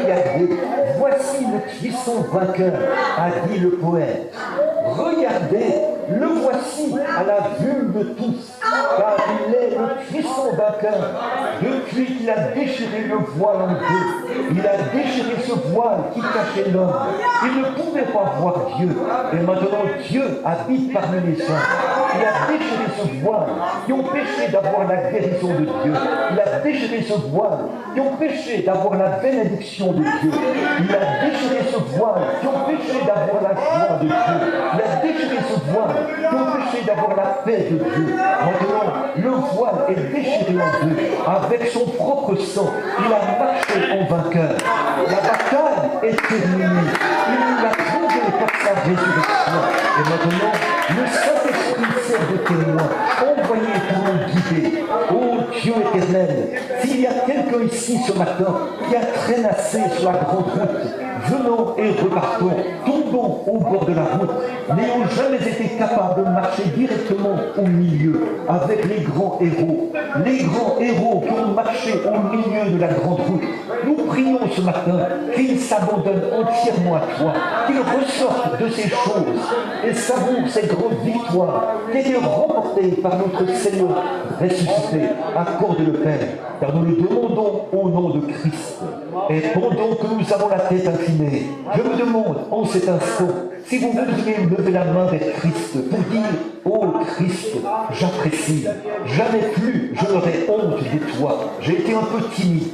regardez, voici le Christ vainqueur, a dit le poète. Regardez, le voici à la vue de tous, car il est le Christ vainqueur. Depuis qu'il a déchiré le voile en deux, il a déchiré ce voile qui cachait l'homme. Il ne pouvait pas voir Dieu, et maintenant Dieu habite parmi les saints. Il a déchiré ce voile qui ont péché d'avoir la guérison de Dieu. Il a déchiré ce voile qui ont péché d'avoir la bénédiction de Dieu. Il a déchiré ce voile qui ont péché d'avoir la joie de Dieu. Il a déchiré ce voile qui ont péché d'avoir la paix de Dieu. Maintenant, le voile est déchiré en deux. Avec son propre sang, il a marché en vainqueur. La bataille est terminée. Il l'a trouvé par sa résurrection. Et maintenant, le Saint-Esprit sert de témoin, envoyé pour nous guider. Oh Dieu éternel, s'il y a quelqu'un ici ce matin qui a traînassé sur la grande route, venons et repartons, tombons au bord de la route, n'ayant jamais été capables de marcher directement au milieu avec les grands héros qui ont marché au milieu de la grande route. Nous prions ce matin qu'ils s'abandonnent entièrement à toi, qu'ils ressortent de ces choses et savourent ces grandes victoires qui étaient remportées par notre Seigneur ressuscité. Accorde-le Père, car nous le demandons au nom de Christ. Et pendant que nous avons la tête inclinée, je me demande en cet instant si vous voudriez lever la main vers Christ pour dire « Oh Christ, j'apprécie, jamais plus je n'aurai honte de toi, j'ai été un peu timide.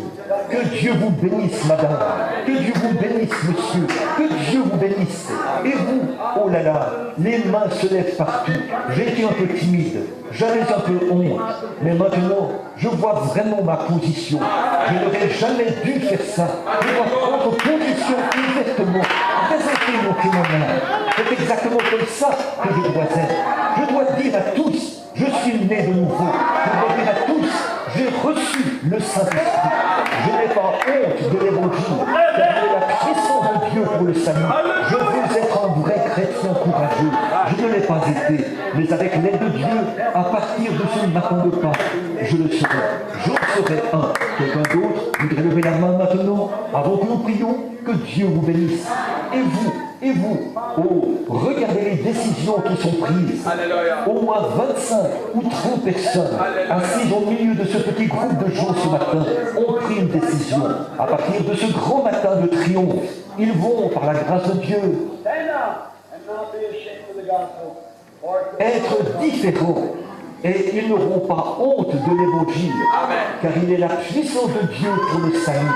Que Dieu vous bénisse, madame, que Dieu vous bénisse, monsieur, que Dieu vous bénisse. Et vous, oh là là, les mains se lèvent partout. J'ai été un peu timide, j'avais un peu honte, mais maintenant, je vois vraiment ma position. Je n'aurais jamais dû faire ça. Je dois prendre position ouvertement, présenter mon témoignage. C'est exactement comme ça que je dois être. Je dois dire à tous, je suis né de nouveau. Je dois dire à tous, j'ai reçu le Saint-Esprit. Je n'ai pas honte de l'évangile, car j'ai la puissance de Dieu pour le salut. Je veux être un vrai chrétien courageux. Je ne l'ai pas été, mais avec l'aide de Dieu, à partir de ce matin de Pâques, je le serai. J'en serai un. Quelqu'un d'autre voudrait lever la main maintenant, avant que nous prions, que Dieu vous bénisse. Et vous, oh, regardez les décisions qui sont prises. Au moins 25 ou 30 personnes assises au milieu de ce petit groupe de gens ce matin ont pris une décision. À partir de ce grand matin de triomphe, ils vont, par la grâce de Dieu, être différents. Et ils n'auront pas honte de l'évangile, car il est la puissance de Dieu pour le salut.